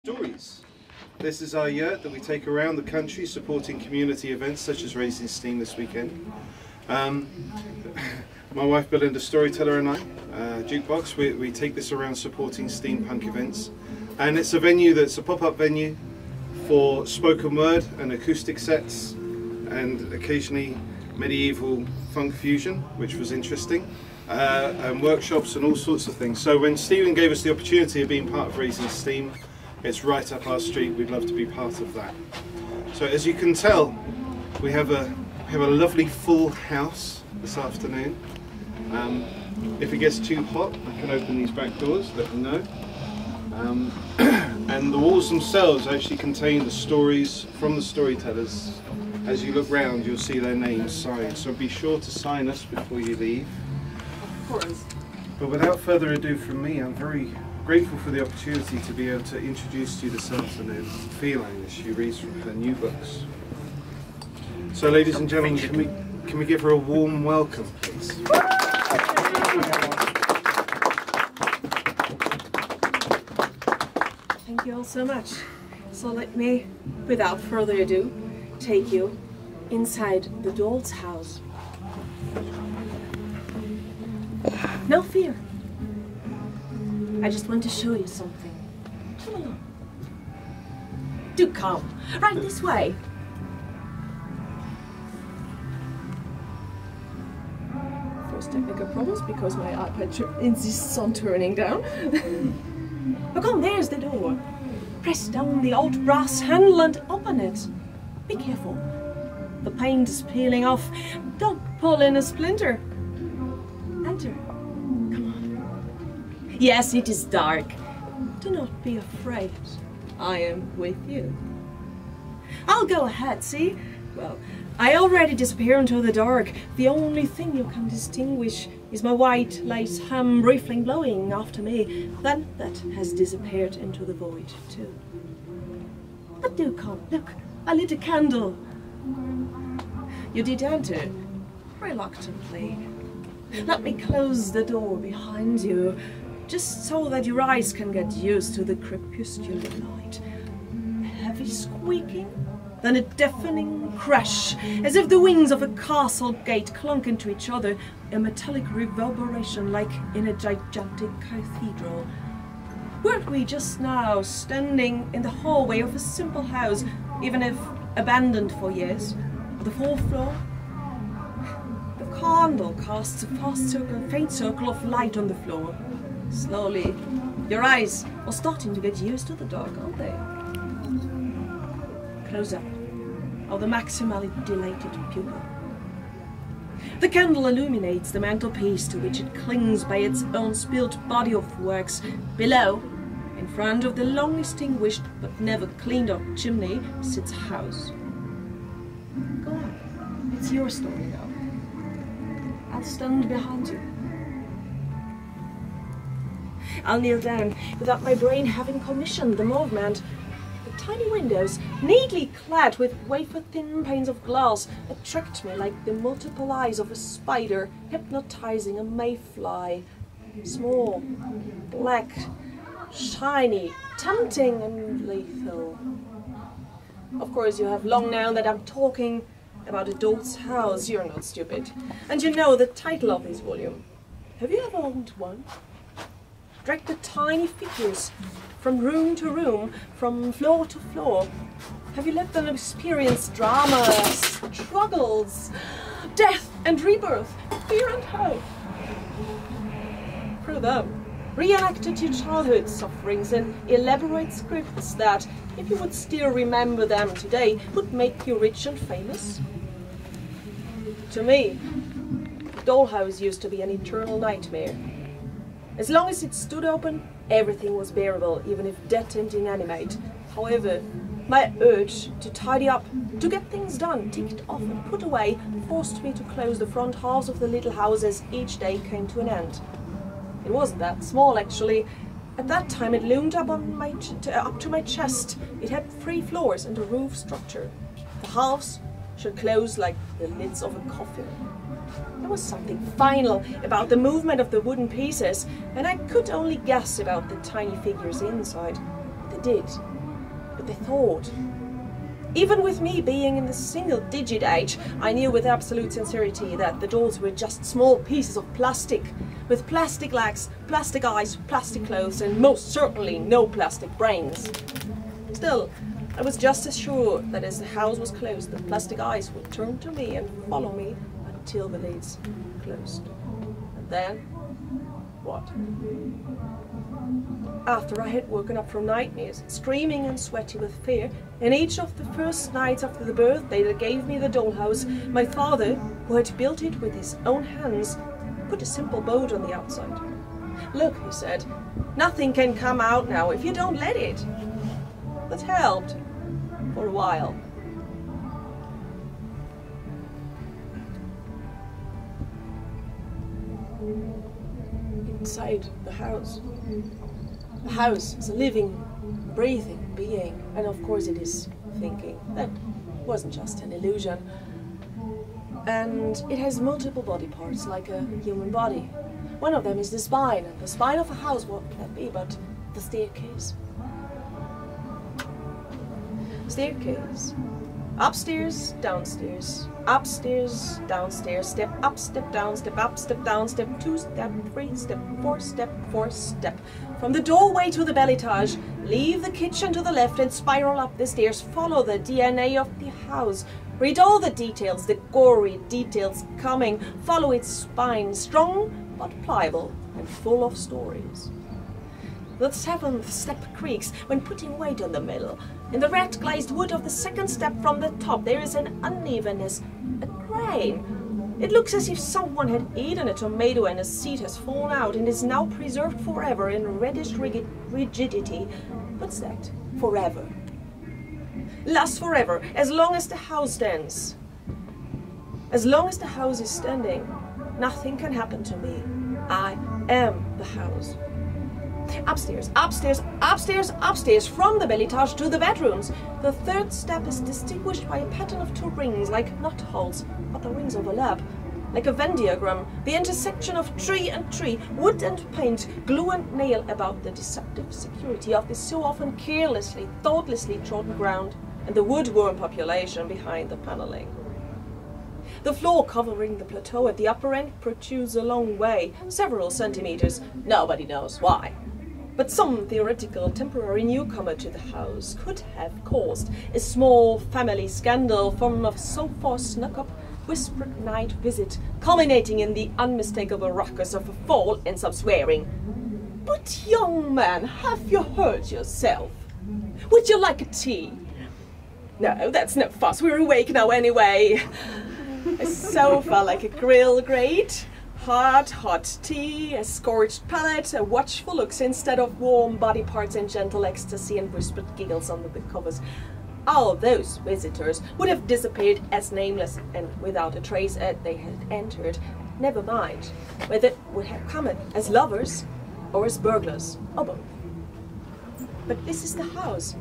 Stories. This is our yurt that we take around the country supporting community events such as Raising Steam this weekend. My wife Belinda, storyteller, and I, Jukebox, we take this around supporting steampunk events, and it's a venue that's a pop-up venue for spoken word and acoustic sets and occasionally medieval funk fusion, which was interesting, and workshops and all sorts of things. So when Stephen gave us the opportunity of being part of Raising Steam, it's right up our street. We'd love to be part of that. So as you can tell, we have a lovely full house this afternoon. If it gets too hot, I can open these back doors, let them know. And the walls themselves actually contain the stories from the storytellers. As you look round, you'll see their names signed, so be sure to sign us before you leave. Of course. But without further ado from me, I'm very grateful for the opportunity to be able to introduce to you this afternoon Feline as she reads from her new books. So ladies and gentlemen, can we give her a warm welcome, please? Thank you all so much. So let me, without further ado, take you inside the doll's house. No fear. I just want to show you something. Come along. Do come. Right this way. First technical problems because my iPad insists on turning down. Oh, come, there's the door. Press down the old brass handle and open it. Be careful. The paint is peeling off. Don't pull in a splinter. Enter. Yes, it is dark. Do not be afraid. I am with you. I'll go ahead, see? Well, I already disappear into the dark. The only thing you can distinguish is my white lace ham briefly blowing after me. Then that has disappeared into the void too. But do come, look, I lit a candle. You did enter, reluctantly. Let me close the door behind you, just so that your eyes can get used to the crepuscular light. A heavy squeaking, then a deafening crash, as if the wings of a castle gate clunk into each other, a metallic reverberation like in a gigantic cathedral. Weren't we just now standing in the hallway of a simple house, even if abandoned for years, on the 4th floor? The candle casts a faint circle of light on the floor. Slowly, your eyes are starting to get used to the dark, aren't they? Close up, or the maximally dilated pupil. The candle illuminates the mantelpiece to which it clings by its own spilt body of wax. Below, in front of the long extinguished but never cleaned up chimney, sits a house. Go on, it's your story now. I'll stand behind you. I'll kneel down without my brain having commissioned the movement. The tiny windows, neatly clad with wafer-thin panes of glass, attract me like the multiple eyes of a spider hypnotizing a mayfly. Small, black, shiny, tempting and lethal. Of course, you have long known that I'm talking about a doll's house. You're not stupid. And you know the title of this volume. Have you ever owned one? Drag the tiny figures from room to room, from floor to floor. Have you let them experience drama, struggles, death and rebirth, fear and hope? Through them, reenacted your childhood sufferings in elaborate scripts that, if you would still remember them today, would make you rich and famous? To me, the dollhouse used to be an eternal nightmare. As long as it stood open, everything was bearable, even if dead and inanimate. However, my urge to tidy up, to get things done, ticked off and put away, forced me to close the front halves of the little house as each day came to an end. It wasn't that small, actually. At that time, it loomed up to my chest. It had 3 floors and a roof structure. The halves should close like the lids of a coffin. There was something final about the movement of the wooden pieces, and I could only guess about the tiny figures inside. The did, but they thought. Even with me being in the single-digit age, I knew with absolute sincerity that the dolls were just small pieces of plastic, with plastic legs, plastic eyes, plastic clothes, and most certainly no plastic brains. Still, I was just as sure that as the house was closed, the plastic eyes would turn to me and follow me until the lids closed. And then, what? After I had woken up from nightmares, screaming and sweaty with fear, and each of the first nights after the birthday that gave me the dollhouse, my father, who had built it with his own hands, put a simple bolt on the outside. "Look," he said, "nothing can come out now if you don't let it." That helped for a while. Inside the house. The house is a living, breathing being, and of course it is thinking. That wasn't just an illusion. And it has multiple body parts, like a human body. One of them is the spine, and the spine of a house, what can that be but the staircase? Staircase. Upstairs, downstairs, upstairs, downstairs, step up, step down, step up, step down, step 2, step 3, step 4, step 4, step. From the doorway to the beletage, leave the kitchen to the left and spiral up the stairs. Follow the DNA of the house. Read all the details, the gory details coming. Follow its spine, strong but pliable and full of stories. The 7th step creaks when putting weight on the middle. In the red glazed wood of the 2nd step from the top there is an unevenness, a grain. It looks as if someone had eaten a tomato and a seed has fallen out and is now preserved forever in reddish rigidity. What's that? Forever. Lasts forever, as long as the house stands. As long as the house is standing, nothing can happen to me. I am the house. Upstairs, upstairs, upstairs, upstairs, from the beletage to the bedrooms. The 3rd step is distinguished by a pattern of 2 rings, like knot holes, but the rings overlap. Like a Venn diagram, the intersection of tree and tree, wood and paint, glue and nail about the deceptive security of this so often carelessly, thoughtlessly trodden ground, and the woodworm population behind the paneling. The floor covering the plateau at the upper end protrudes a long way, several centimeters, nobody knows why. But some theoretical temporary newcomer to the house could have caused a small family scandal from a so far snuck-up, whispered night visit, culminating in the unmistakable ruckus of a fall and some swearing. "But young man, have you hurt yourself? Would you like a tea?" "No, that's no fuss, we're awake now anyway." A sofa like a grill grate, hot tea, a scorched palate, a watchful looks instead of warm body parts and gentle ecstasy and whispered giggles under the covers. All those visitors would have disappeared as nameless and without a trace as they had entered. Never mind whether it would have come as lovers or as burglars, or both. But this is the house.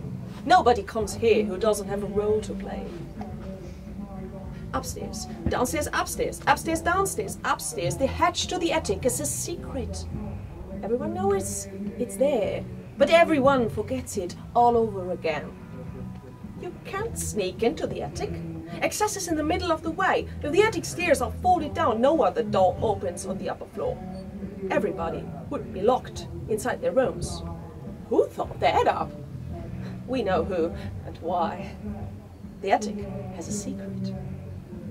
Nobody comes here who doesn't have a role to play. Upstairs, downstairs, upstairs, upstairs, downstairs, upstairs. The hatch to the attic is a secret. Everyone knows it's there, but everyone forgets it all over again. You can't sneak into the attic. Access is in the middle of the way. If the attic stairs are folded down, no other door opens on the upper floor. Everybody would be locked inside their rooms. Who thought that up? We know who and why. The attic has a secret.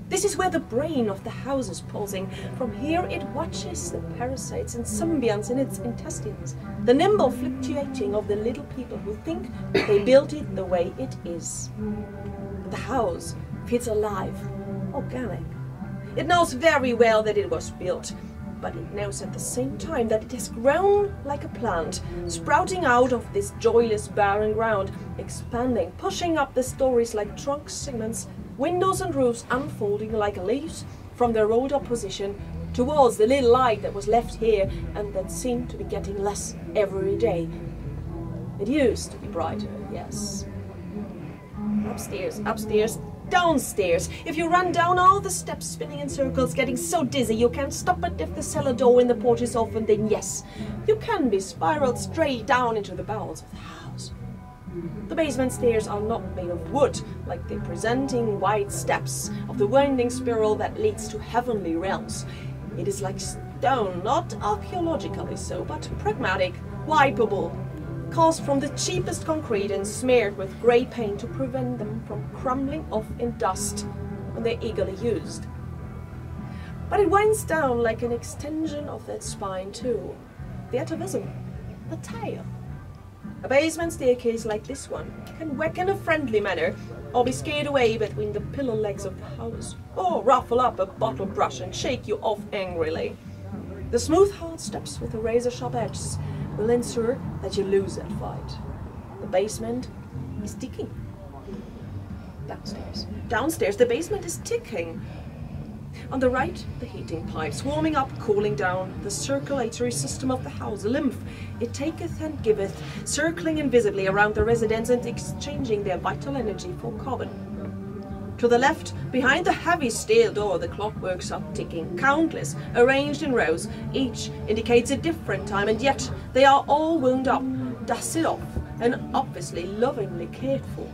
This is where the brain of the house is pulsing. From here it watches the parasites and symbionts in its intestines, the nimble fluctuating of the little people who think they built it the way it is. The house feels alive, organic. It knows very well that it was built, but it knows at the same time that it has grown like a plant, sprouting out of this joyless barren ground, expanding, pushing up the stories like trunk segments, windows and roofs unfolding like leaves from their rolled up position towards the little light that was left here and that seemed to be getting less every day. It used to be brighter, yes. Upstairs, upstairs, downstairs. If you run down all the steps, spinning in circles, getting so dizzy you can't stop it if the cellar door in the porch is open, then yes, you can be spiraled straight down into the bowels of the house. The basement stairs are not made of wood, like the presenting wide steps of the winding spiral that leads to heavenly realms. It is like stone, not archaeologically so, but pragmatic, wipeable, cast from the cheapest concrete and smeared with grey paint to prevent them from crumbling off in dust when they're eagerly used. But it winds down like an extension of that spine too, the atavism, the tail. A basement staircase like this one can whack in a friendly manner, or be scared away between the pillar legs of the house, or ruffle up a bottle brush and shake you off angrily. The smooth hard steps with the razor-sharp edges will ensure that you lose that fight. The basement is ticking. Downstairs, the basement is ticking. On the right, the heating pipes, warming up, cooling down, the circulatory system of the house, lymph, it taketh and giveth, circling invisibly around the residents and exchanging their vital energy for carbon. To the left, behind the heavy steel door, the clockworks are ticking, countless, arranged in rows. Each indicates a different time, and yet they are all wound up, dusted off, and obviously lovingly cared for.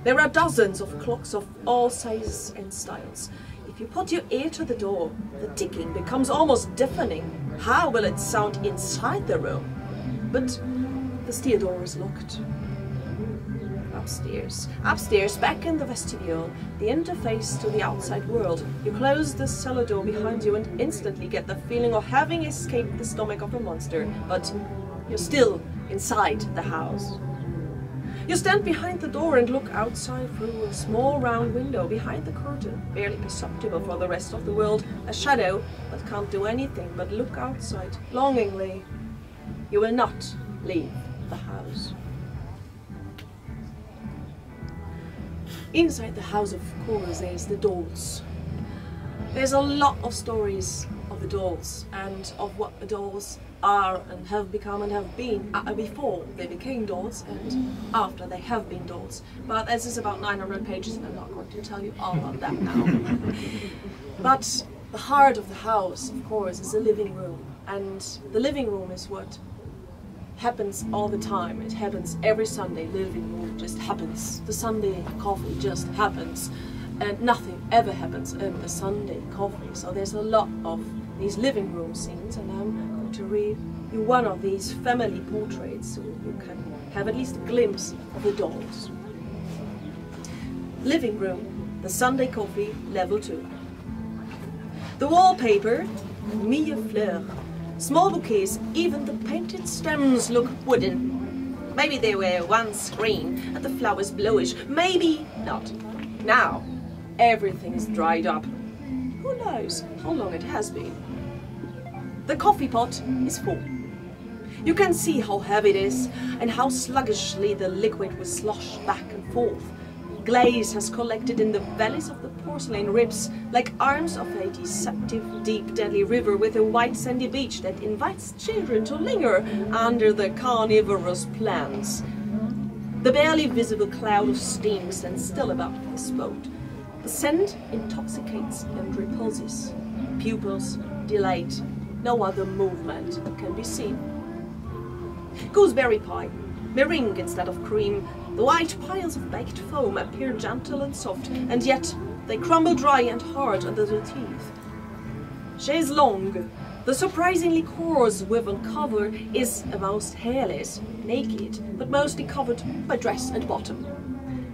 There are dozens of clocks of all sizes and styles. If you put your ear to the door, the ticking becomes almost deafening. How will it sound inside the room? But the steel door is locked. Upstairs, back in the vestibule, the interface to the outside world. You close the cellar door behind you and instantly get the feeling of having escaped the stomach of a monster, but you're still inside the house. You stand behind the door and look outside through a small round window behind the curtain, barely perceptible for the rest of the world, a shadow that can't do anything but look outside, longingly. You will not leave the house. Inside the house, of course, there's the dolls. There's a lot of stories of the dolls and of what the dolls are and have become and have been before they became dolls and after they have been dolls. But this is about 900 pages and I'm not going to tell you all of that now. But the heart of the house, of course, is the living room. And the living room is what happens all the time. It happens every Sunday. Living room just happens. The Sunday coffee just happens. And nothing ever happens in the Sunday coffee. So there's a lot of these living room scenes, and I'm going to read you one of these family portraits so you can have at least a glimpse of the dolls. Living room, the Sunday coffee, level 2. The wallpaper, mille fleurs. Small bouquets, even the painted stems look wooden. Maybe they were once green and the flowers bluish, maybe not. Now, everything is dried up. Who knows how long it has been? The coffee pot is full. You can see how heavy it is and how sluggishly the liquid will slosh back and forth. Glaze has collected in the valleys of the porcelain ribs, like arms of a deceptive, deep, deadly river with a white sandy beach that invites children to linger under the carnivorous plants. The barely visible cloud of steam stands still above this boat. The scent intoxicates and repulses. Pupils dilate. No other movement can be seen. Gooseberry pie, meringue instead of cream. The white piles of baked foam appear gentle and soft, and yet they crumble dry and hard under the teeth. Chaise longue, the surprisingly coarse woven cover, is almost hairless, naked, but mostly covered by dress and bottom.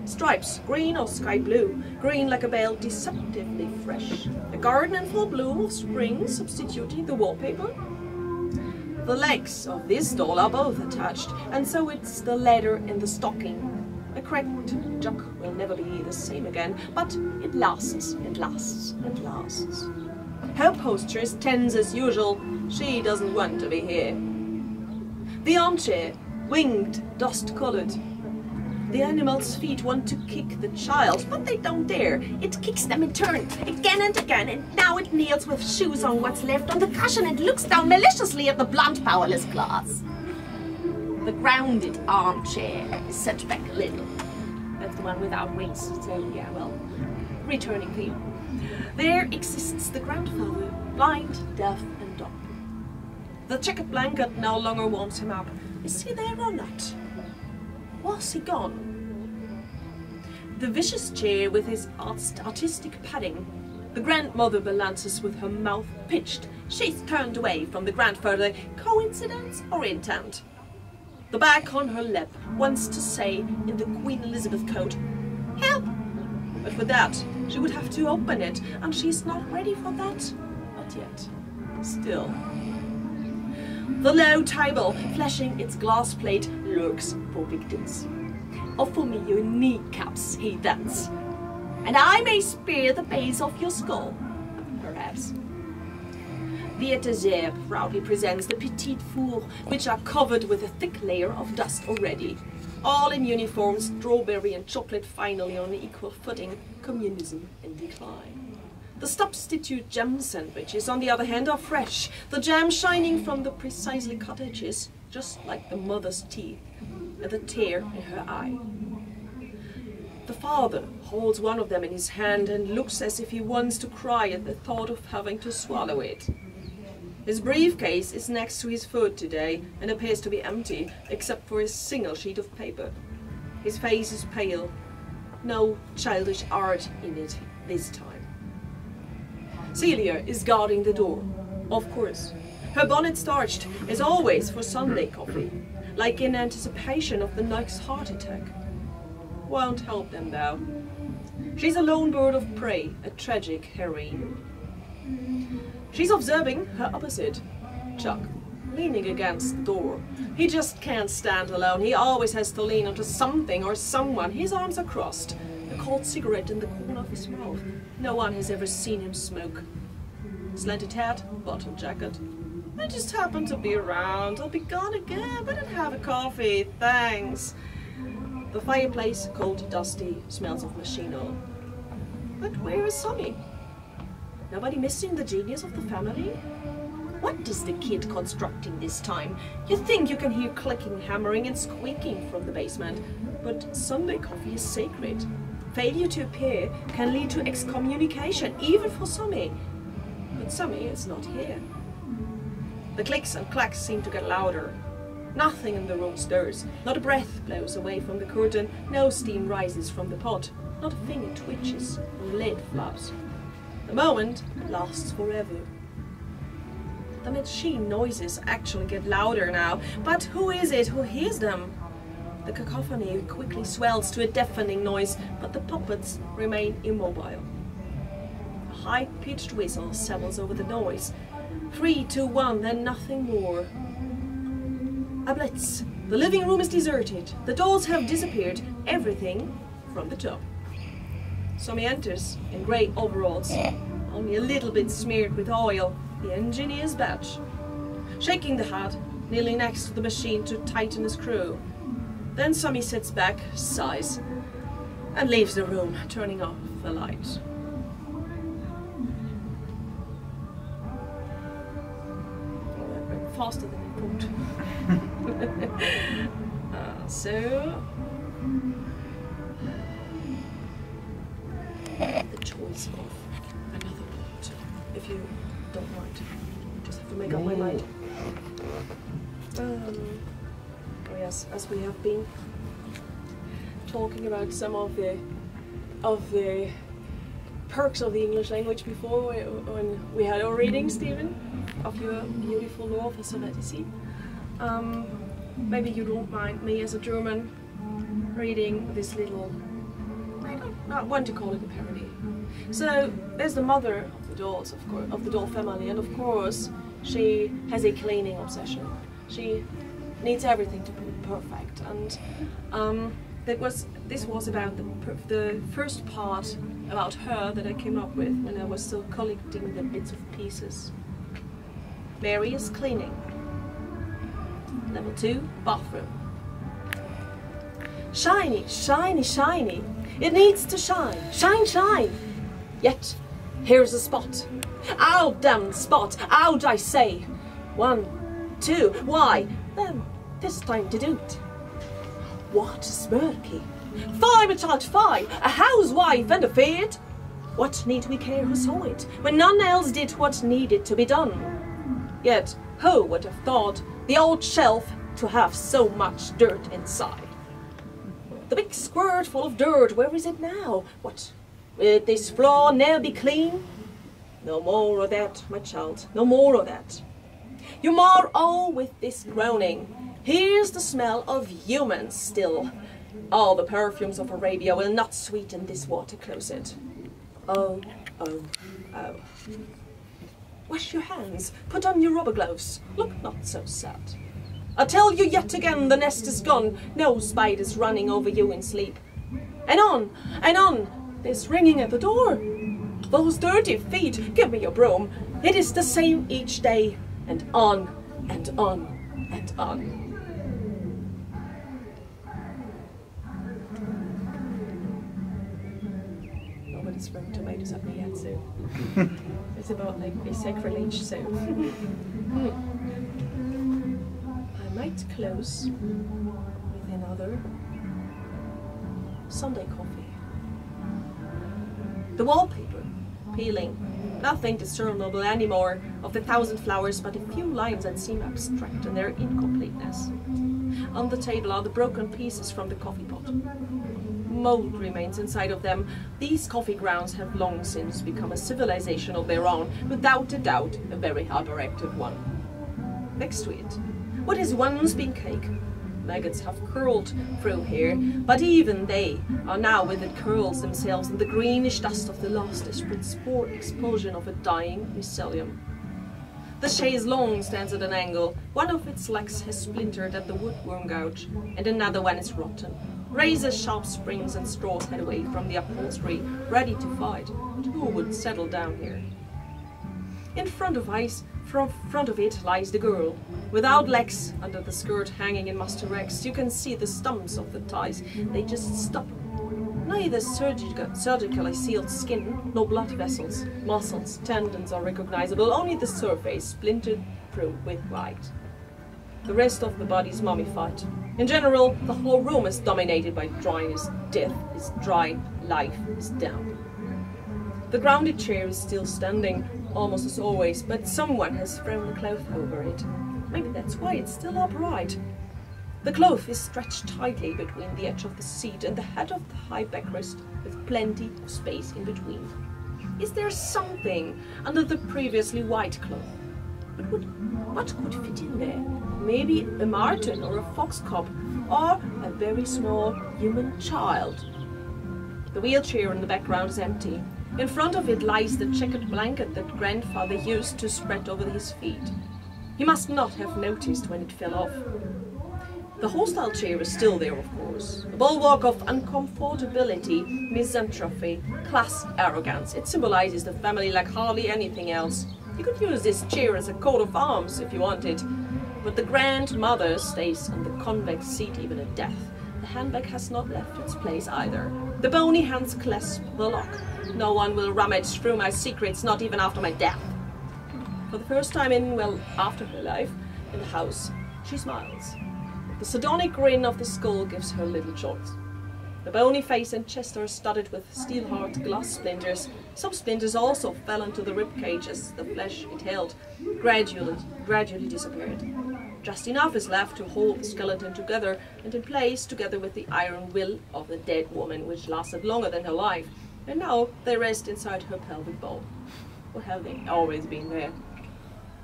Stripes, green or sky blue, green like a bale, deceptively fresh. A garden in full bloom of spring substituting the wallpaper. The legs of this doll are both attached, and so it's the leather in the stocking. A cracked jug will never be the same again, but it lasts and lasts and lasts. Her posture is tense as usual. She doesn't want to be here. The armchair, winged, dust-colored. The animal's feet want to kick the child, but they don't dare. It kicks them in turn, again and again, and now it kneels with shoes on what's left on the cushion and looks down maliciously at the blunt, powerless glass. The grounded armchair is set back a little. That's the one without wings, so yeah, well, returning theme. There exists the grandfather, blind, deaf, and dumb. The checkered blanket no longer warms him up. Is he there or not? Was he gone? The vicious chair with his artistic padding. The grandmother balances with her mouth pitched. She's turned away from the grandfather. Coincidence or intent? The bag on her lap wants to say in the Queen Elizabeth code, "Help!" But for that, she would have to open it, and she's not ready for that. Not yet. Still. The low table, flashing its glass plate, lurks for victims. "Offer me your kneecaps, heathens, and I may spear the base of your skull." Perhaps. The etagere proudly presents the petite fours, which are covered with a thick layer of dust already. All in uniform, strawberry and chocolate finally on equal footing, communism in decline. The substitute jam sandwiches, on the other hand, are fresh, the jam shining from the precisely cut edges, just like the mother's teeth, and the tear in her eye. The father holds one of them in his hand and looks as if he wants to cry at the thought of having to swallow it. His briefcase is next to his foot today and appears to be empty, except for a single sheet of paper. His face is pale. No childish art in it this time. Celia is guarding the door. Of course. Her bonnet starched, as always, for Sunday coffee, like in anticipation of the next heart attack. Won't help them, though. She's a lone bird of prey, a tragic heroine. She's observing her opposite, Chuck, leaning against the door. He just can't stand alone. He always has to lean onto something or someone. His arms are crossed, a cold cigarette in the corner of his mouth. No one has ever seen him smoke. Slanted hat, bottom jacket. "I just happened to be around. I'll be gone again, but I'd have a coffee, thanks." The fireplace, cold, dusty, smells of machine oil. But where is Sonny? Nobody missing the genius of the family? What is the kid constructing this time? You think you can hear clicking, hammering and squeaking from the basement, but Sunday coffee is sacred. Failure to appear can lead to excommunication, even for Sammy. But Sammy is not here. The clicks and clacks seem to get louder. Nothing in the room stirs. Not a breath blows away from the curtain. No steam rises from the pot. Not a finger twitches when the lid flaps. The moment lasts forever. The machine noises actually get louder now, but who is it who hears them? The cacophony quickly swells to a deafening noise, but the puppets remain immobile. A high-pitched whistle settles over the noise. 3, 2, 1, then nothing more. A blitz. The living room is deserted. The dolls have disappeared. Everything from the top. Sammy enters in grey overalls, only a little bit smeared with oil, the engineer's badge. Shaking the hat, kneeling next to the machine to tighten a screw. Then Sammy sits back, sighs, and leaves the room, turning off the light. Oh, that went faster than I thought. So... the choice of another plot, if you don't mind. Just have to make up my mind. Oh yes, as we have been talking about some of the perks of the English language before, when we had our reading, Stephen, of your beautiful law for Sonetici. Maybe you don't mind me as a German reading this little, I don't want to call it a parody. So there's the mother of the dolls, of course, of the doll family, and of course she has a cleaning obsession. She needs everything to be perfect, and this was about the first part about her that I came up with when I was still collecting the bits of pieces. Mary is cleaning. Level 2, bathroom. Shiny, shiny, shiny. It needs to shine. Shine, shine. Yet, here's a spot. Out, damn spot. Out, I say. 1, 2, why? Then, this time to do it. What is murky? Fie, my child, fie. A housewife and a fate. What need we care who saw it, when none else did what needed to be done? Yet, who would have thought the old shelf to have so much dirt inside? The big squirt full of dirt, where is it now? What, will this floor ne'er be clean? No more of that, my child, no more of that. You mar all with this groaning. Here's the smell of humans still. All the perfumes of Arabia will not sweeten this water closet. Oh, oh, oh. Wash your hands, put on your rubber gloves, look not so sad. I tell you yet again, the nest is gone, no spiders running over you in sleep. And on, there's ringing at the door. Those dirty feet, give me your broom. It is the same each day, and on, and on, and on. Nobody's thrown tomatoes at me yet, so it's about like a sacrilege, so. I might close with another Sunday coffee. The wallpaper peeling, nothing discernible anymore of the 1,000 flowers, but a few lines that seem abstract in their incompleteness. On the table are the broken pieces from the coffee pot. Mold remains inside of them. These coffee grounds have long since become a civilization of their own, without a doubt a very hyperactive one. Next to it, what has once been cake? Maggots have curled through here, but even they are now withered curls themselves in the greenish dust of the last desperate expulsion of a dying mycelium. The chaise longue stands at an angle. One of its legs has splintered at the woodworm gouge, and another one is rotten. Razor-sharp springs and straws head away from the upholstery, ready to fight. But who would settle down here? In front of it lies the girl, without legs, under the skirt hanging in muster rags. You can see the stumps of the ties, they just stop. Neither surgically sealed skin, nor blood vessels, muscles, tendons are recognizable, only the surface splintered through with white. The rest of the body is mummified. In general, the whole room is dominated by dryness. Death is dry, life is damp. The grounded chair is still standing, almost as always, but someone has thrown a cloth over it. Maybe that's why it's still upright. The cloth is stretched tightly between the edge of the seat and the head of the high backrest, with plenty of space in between. Is there something under the previously white cloth? But what could fit in there? Maybe a marten or a fox cub, or a very small human child. The wheelchair in the background is empty. In front of it lies the checkered blanket that grandfather used to spread over his feet. He must not have noticed when it fell off. The hostile chair is still there, of course. A bulwark of uncomfortability, misanthropy, class arrogance. It symbolizes the family like hardly anything else. You could use this chair as a coat of arms if you wanted. But the grandmother stays on the convex seat even at death. The handbag has not left its place either. The bony hands clasp the lock. No one will rummage through my secrets, not even after my death. For the first time after her life, in the house, she smiles. The sardonic grin of the skull gives her little joy. The bony face and chest are studded with steel-hard glass splinters. Some splinters also fell into the ribcage as the flesh it held gradually disappeared. Just enough is left to hold the skeleton together and in place, together with the iron will of the dead woman, which lasted longer than her life. And now they rest inside her pelvic bowl. Or have they always been there?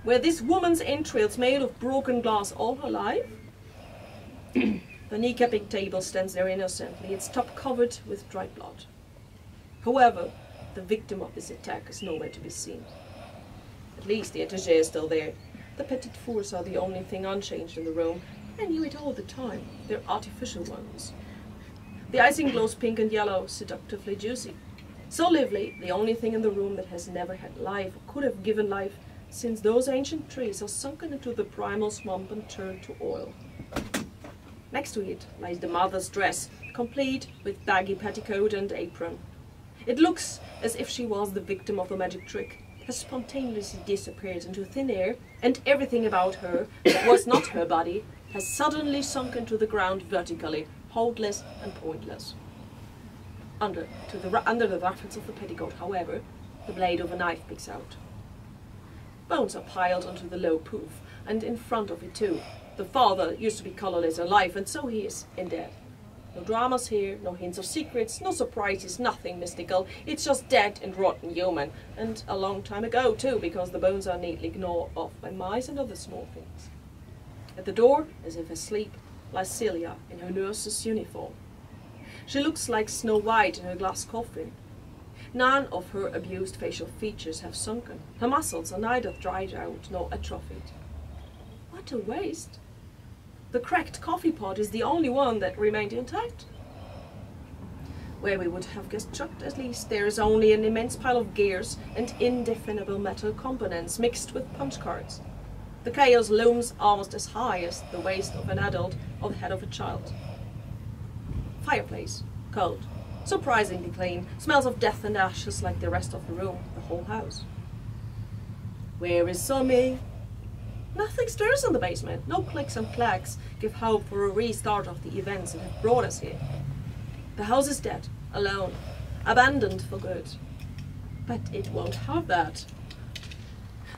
Were this woman's entrails made of broken glass all her life? The kneecapping table stands there innocently, its top covered with dry blood. However, the victim of this attack is nowhere to be seen. At least the attaché is still there. The petit fours are the only thing unchanged in the room. I knew it all the time. They're artificial ones. The icing glows pink and yellow, seductively juicy. So lively, the only thing in the room that has never had life, or could have given life, since those ancient trees are sunken into the primal swamp and turned to oil. Next to it lies the mother's dress, complete with baggy petticoat and apron. It looks as if she was the victim of a magic trick, has spontaneously disappeared into thin air, and everything about her that was not her body has suddenly sunk into the ground vertically, holdless and pointless. Under the ruffles of the petticoat, however, the blade of a knife picks out. Bones are piled onto the low poof, and in front of it too. The father used to be colorless alive, and so he is in dead. No dramas here, no hints of secrets, no surprises, nothing mystical. It's just dead and rotten human. And a long time ago too, because the bones are neatly gnawed off by mice and other small things. At the door, as if asleep, lies Celia in her nurse's uniform. She looks like Snow White in her glass coffin. None of her abused facial features have sunken. Her muscles are neither dried out nor atrophied. What a waste! The cracked coffee pot is the only one that remained intact. Where we would have guessed chucked, at least, there is only an immense pile of gears and indefinable metal components mixed with punch cards. The chaos looms almost as high as the waist of an adult or the head of a child. Fireplace, cold, surprisingly clean, smells of death and ashes like the rest of the room, the whole house. Where is Somi? Nothing stirs in the basement. No clicks and clacks give hope for a restart of the events that have brought us here. The house is dead, alone, abandoned for good. But it won't have that.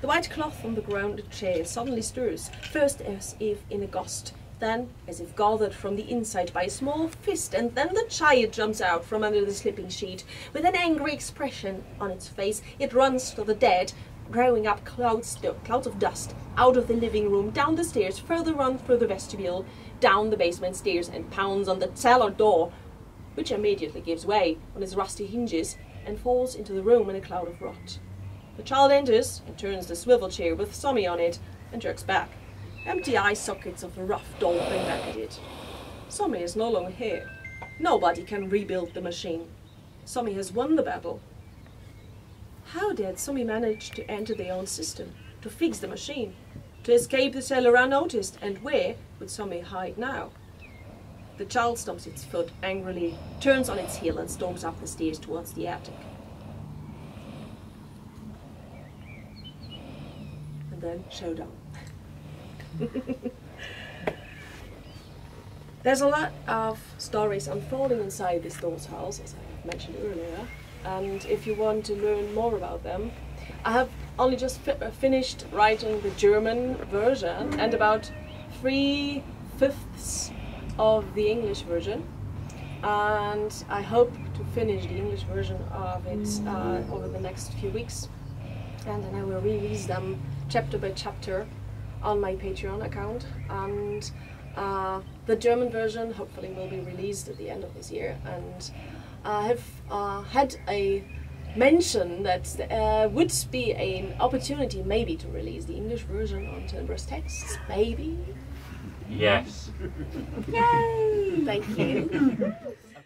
The white cloth on the grounded chair suddenly stirs, first as if in a gust, then as if gathered from the inside by a small fist, and then the child jumps out from under the slipping sheet. With an angry expression on its face, it runs to the dead, throwing up clouds of dust out of the living room, down the stairs, further on through the vestibule, down the basement stairs, and pounds on the cellar door, which immediately gives way on its rusty hinges and falls into the room in a cloud of rot. The child enters and turns the swivel chair with Somi on it and jerks back. Empty eye sockets of the rough doll bring back at it. Somi is no longer here. Nobody can rebuild the machine. Somi has won the battle. How did Somi manage to enter their own system, to fix the machine, to escape the cellar unnoticed, and where would Somi hide now? The child stomps its foot angrily, turns on its heel and storms up the stairs towards the attic. And then showdown. There's a lot of stories unfolding inside this doll's house, as I mentioned earlier. And if you want to learn more about them, I have only just finished writing the German version and about 3/5 of the English version, and I hope to finish the English version of it over the next few weeks, and then I will release them chapter by chapter on my Patreon account, and the German version hopefully will be released at the end of this year. And I have had a mention that there would be an opportunity maybe to release the English version on Turnbreast Texts, maybe? Yes. Yay! Thank you.